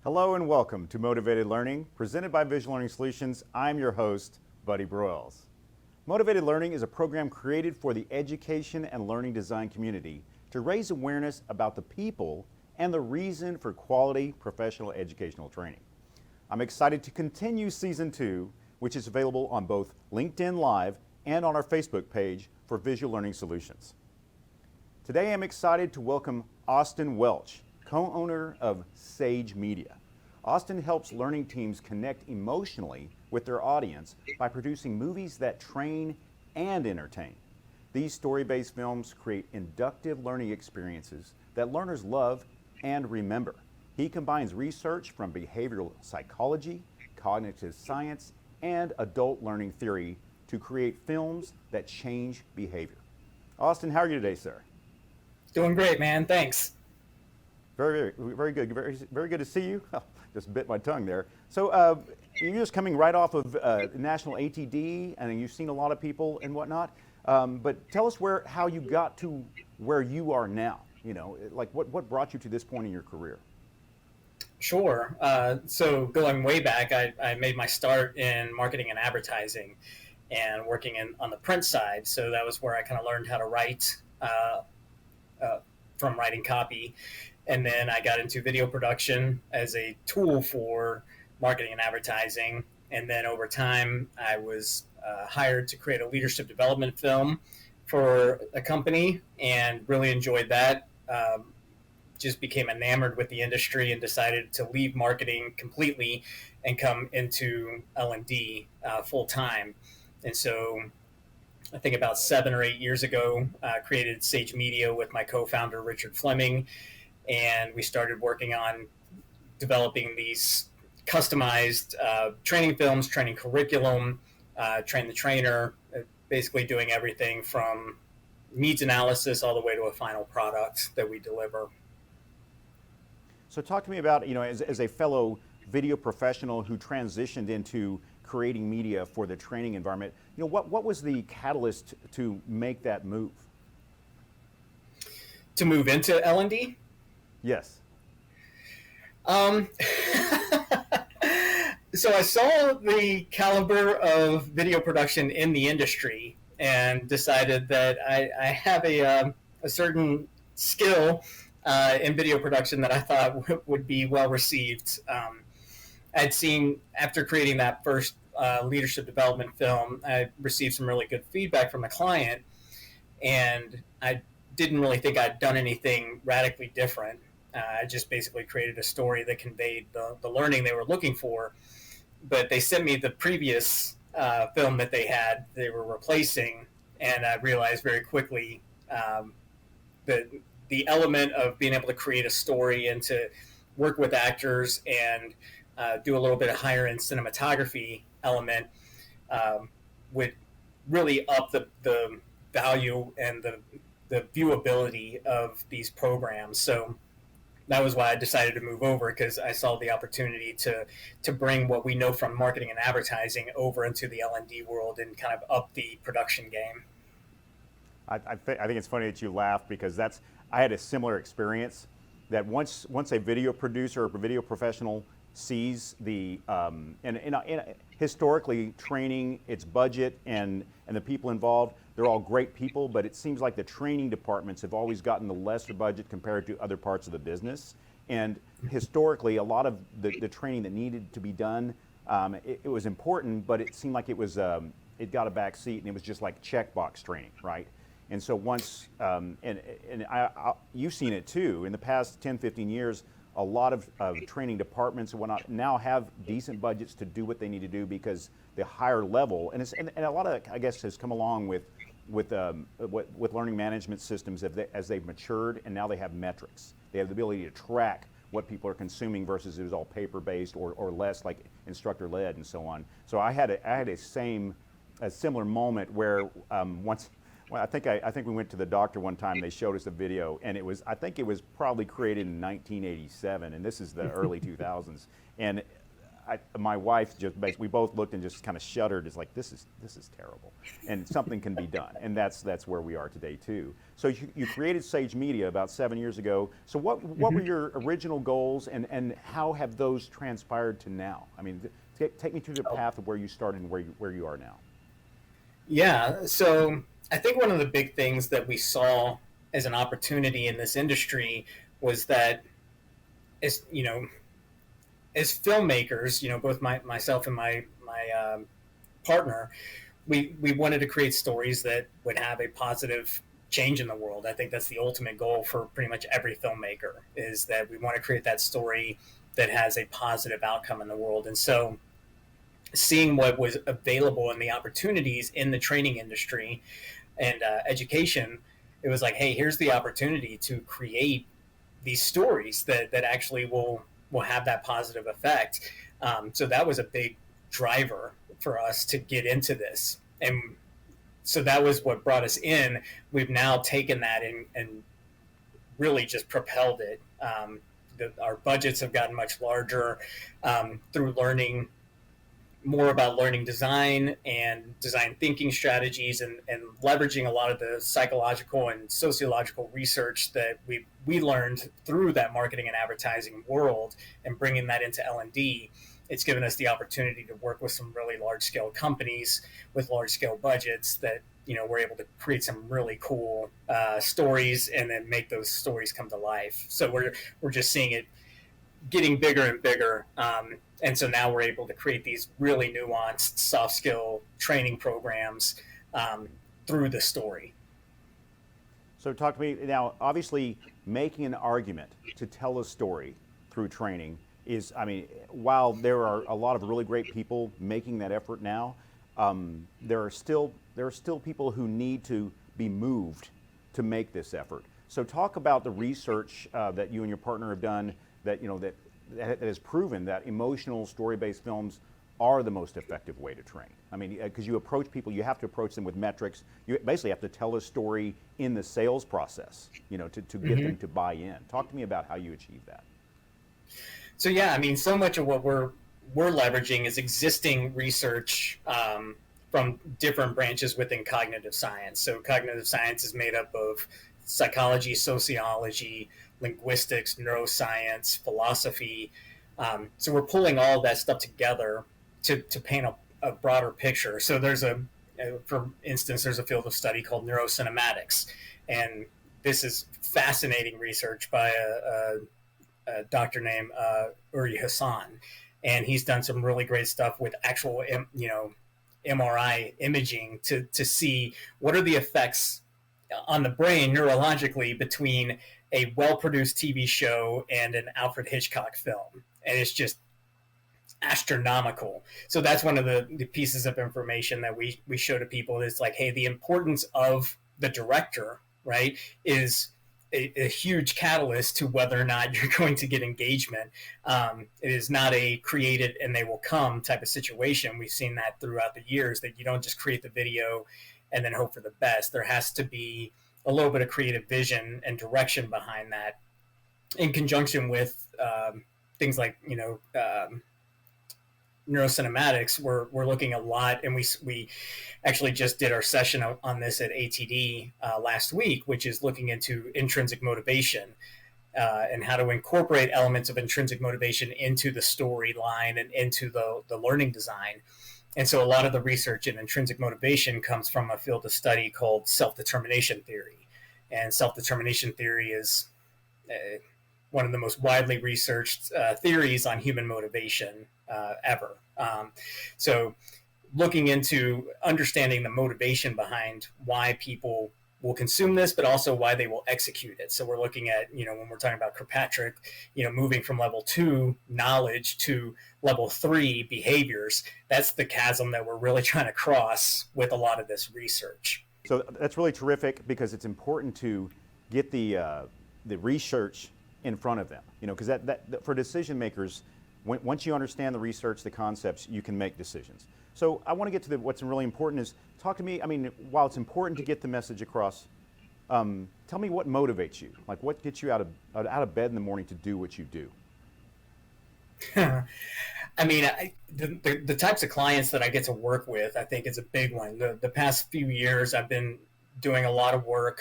Hello and welcome to Motivated Learning, presented by Visual Learning Solutions. I'm your host, Buddy Broyles. Motivated Learning is a program created for the education and learning design community to raise awareness about the people and the reason for quality professional educational training. I'm excited to continue Season 2, which is available on both LinkedIn Live and on our Facebook page for Visual Learning Solutions. Today I'm excited to welcome Austin Welch, co-owner of Sage Media. Austin helps learning teams connect emotionally with their audience by producing movies that train and entertain. These story-based films create inductive learning experiences that learners love and remember. He combines research from behavioral psychology, cognitive science, and adult learning theory to create films that change behavior. Austin, how are you today, sir? Doing great, man. Thanks. Very good. Very good to see you. Just bit my tongue there. So you're just coming right off of National ATD, and you've seen a lot of people and whatnot. But tell us how you got to where you are now. You know, like what brought you to this point in your career? Sure. So going way back, I made my start in marketing and advertising, and working on the print side. So that was where I kind of learned how to write from writing copy. And then I got into video production as a tool for marketing and advertising. And then over time, I was hired to create a leadership development film for a company and really enjoyed that. Just became enamored with the industry and decided to leave marketing completely and come into L&D full time. And so I think about 7 or 8 years ago, created Sage Media with my co-founder, Richard Fleming. And we started working on developing these customized training films, training curriculum, train the trainer, basically doing everything from needs analysis all the way to a final product that we deliver. So talk to me about, as a fellow video professional who transitioned into creating media for the training environment, what was the catalyst to make that move? To move into L&D? Yes. So I saw the caliber of video production in the industry and decided that I have a certain skill in video production that I thought would be well received. I'd seen, after creating that first leadership development film, I received some really good feedback from the client, and I didn't really think I'd done anything radically different. I just basically created a story that conveyed the learning they were looking for. But they sent me the previous film that they were replacing, and I realized very quickly that the element of being able to create a story and to work with actors and do a little bit of higher end cinematography element would really up the value and the viewability of these programs. So that was why I decided to move over, because I saw the opportunity to bring what we know from marketing and advertising over into the L&D world and kind of up the production game. I think it's funny that you laugh, because I had a similar experience. That once a video producer or a video professional sees the historically training, its budget and the people involved, they're all great people, but it seems like the training departments have always gotten the lesser budget compared to other parts of the business. And historically, a lot of the training that needed to be done, it was important, but it seemed like it got a back seat, and it was just like checkbox training, right? And so once, you've seen it too, in the past 10, 15 years, a lot of training departments and whatnot now have decent budgets to do what they need to do, because the higher level, and a lot of that, I guess, has come along with learning management systems as they've matured, and now they have metrics. They have the ability to track what people are consuming versus it was all paper-based or less like instructor-led and so on. So I had a similar moment where once. Well, I think we went to the doctor one time. They showed us a video, and I think it was probably created in 1987, and this is the early 2000s. And my wife just basically, we both looked and just kind of shuddered. It's like, this is terrible, and something can be done, and that's where we are today too. So you created Sage Media about 7 years ago. So what were your original goals, and how have those transpired to now? I mean, take me through the path of where you started and where you are now. Yeah, so I think one of the big things that we saw as an opportunity in this industry was that, as filmmakers, both myself and my partner, we wanted to create stories that would have a positive change in the world. I think that's the ultimate goal for pretty much every filmmaker, is that we want to create that story that has a positive outcome in the world. And so seeing what was available and the opportunities in the training industry and education, it was like, hey, here's the opportunity to create these stories that actually will have that positive effect. So that was a big driver for us to get into this. And so that was what brought us in. We've now taken that and really just propelled it. Our budgets have gotten much larger through learning more about learning design and design thinking strategies, and leveraging a lot of the psychological and sociological research that we learned through that marketing and advertising world, and bringing that into L&D. It's given us the opportunity to work with some really large-scale companies with large-scale budgets that, we're able to create some really cool stories and then make those stories come to life. So we're just seeing it getting bigger and bigger. And so now we're able to create these really nuanced soft skill training programs through the story. So talk to me now. Obviously, making an argument to tell a story through training is, while there are a lot of really great people making that effort now, there are still people who need to be moved to make this effort. So talk about the research that you and your partner have done that has proven that emotional story-based films are the most effective way to train. Because you approach people, you have to approach them with metrics. You basically have to tell a story in the sales process, to get them to buy in. Talk to me about how you achieve that. So yeah, so much of what we're leveraging is existing research from different branches within cognitive science. So cognitive science is made up of psychology, sociology, linguistics, neuroscience, philosophy. So we're pulling all of that stuff together to paint a broader picture. So for instance, there's a field of study called neurocinematics. And this is fascinating research by a doctor named Uri Hassan. And he's done some really great stuff with actual, MRI imaging to see what are the effects on the brain neurologically between a well-produced TV show and an Alfred Hitchcock film. And it's just astronomical. So that's one of the pieces of information that we show to people. It's like, hey, the importance of the director, right, is a huge catalyst to whether or not you're going to get engagement. It is not a create it and they will come type of situation. We've seen that throughout the years, that you don't just create the video and then hope for the best. There has to be a little bit of creative vision and direction behind that, in conjunction with things like neurocinematics. We're looking a lot, and we actually just did our session on this at ATD last week, which is looking into intrinsic motivation and how to incorporate elements of intrinsic motivation into the storyline and into the learning design. And so a lot of the research in intrinsic motivation comes from a field of study called self-determination theory. And self-determination theory is one of the most widely researched theories on human motivation ever. So looking into understanding the motivation behind why people will consume this, but also why they will execute it. So we're looking at, when we're talking about Kirkpatrick, moving from level 2 knowledge to level 3 behaviors. That's the chasm that we're really trying to cross with a lot of this research. So that's really terrific, because it's important to get the research in front of them, because that for decision makers, once you understand the research, the concepts, you can make decisions. So I want to get to what's really important is, talk to me, while it's important to get the message across, tell me what motivates you. Like, what gets you out of bed in the morning to do what you do? I mean, the types of clients that I get to work with, I think is a big one. The past few years, I've been doing a lot of work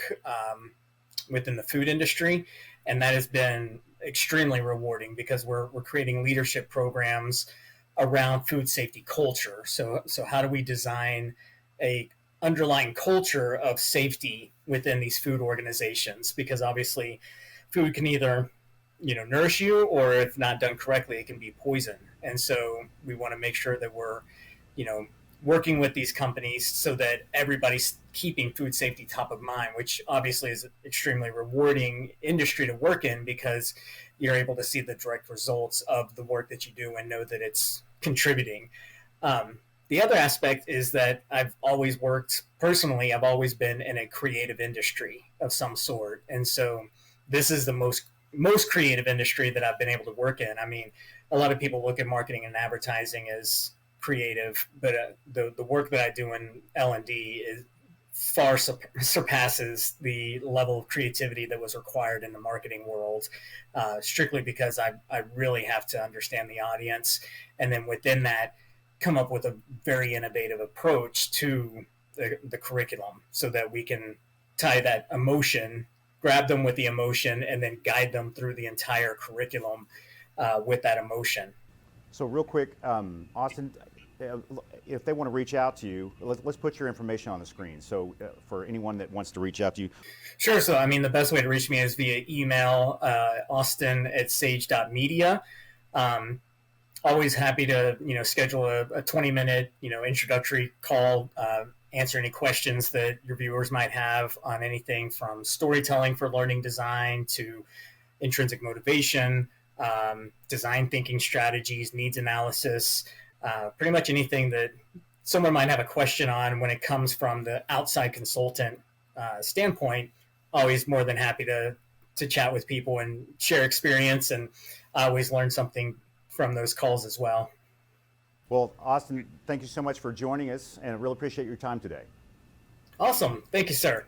within the food industry, and that has been extremely rewarding because we're creating leadership programs around food safety culture. So how do we design a underlying culture of safety within these food organizations? Because obviously, food can either nourish you, or if not done correctly, it can be poison. And so we want to make sure that we're you know working with these companies so that everybody's keeping food safety top of mind, which obviously is an extremely rewarding industry to work in because you're able to see the direct results of the work that you do and know that it's contributing. The other aspect is that I've always been in a creative industry of some sort. And so this is the most creative industry that I've been able to work in. I mean, a lot of people look at marketing and advertising as creative, but the work that I do in L&D is far surpasses the level of creativity that was required in the marketing world, strictly because I really have to understand the audience, and then within that, come up with a very innovative approach to the curriculum so that we can tie that emotion, grab them with the emotion, and then guide them through the entire curriculum with that emotion. So real quick, Austin, if they want to reach out to you, let's put your information on the screen. So for anyone that wants to reach out to you. Sure. So, I mean, the best way to reach me is via email, austin@sage.media. Always happy to, schedule a 20-minute, introductory call, answer any questions that your viewers might have on anything from storytelling for learning design to intrinsic motivation, design thinking strategies, needs analysis, pretty much anything that someone might have a question on when it comes from the outside consultant standpoint. Always more than happy to chat with people and share experience, and I always learn something from those calls as well. Well, Austin, thank you so much for joining us, and I really appreciate your time today. Awesome. Thank you, sir.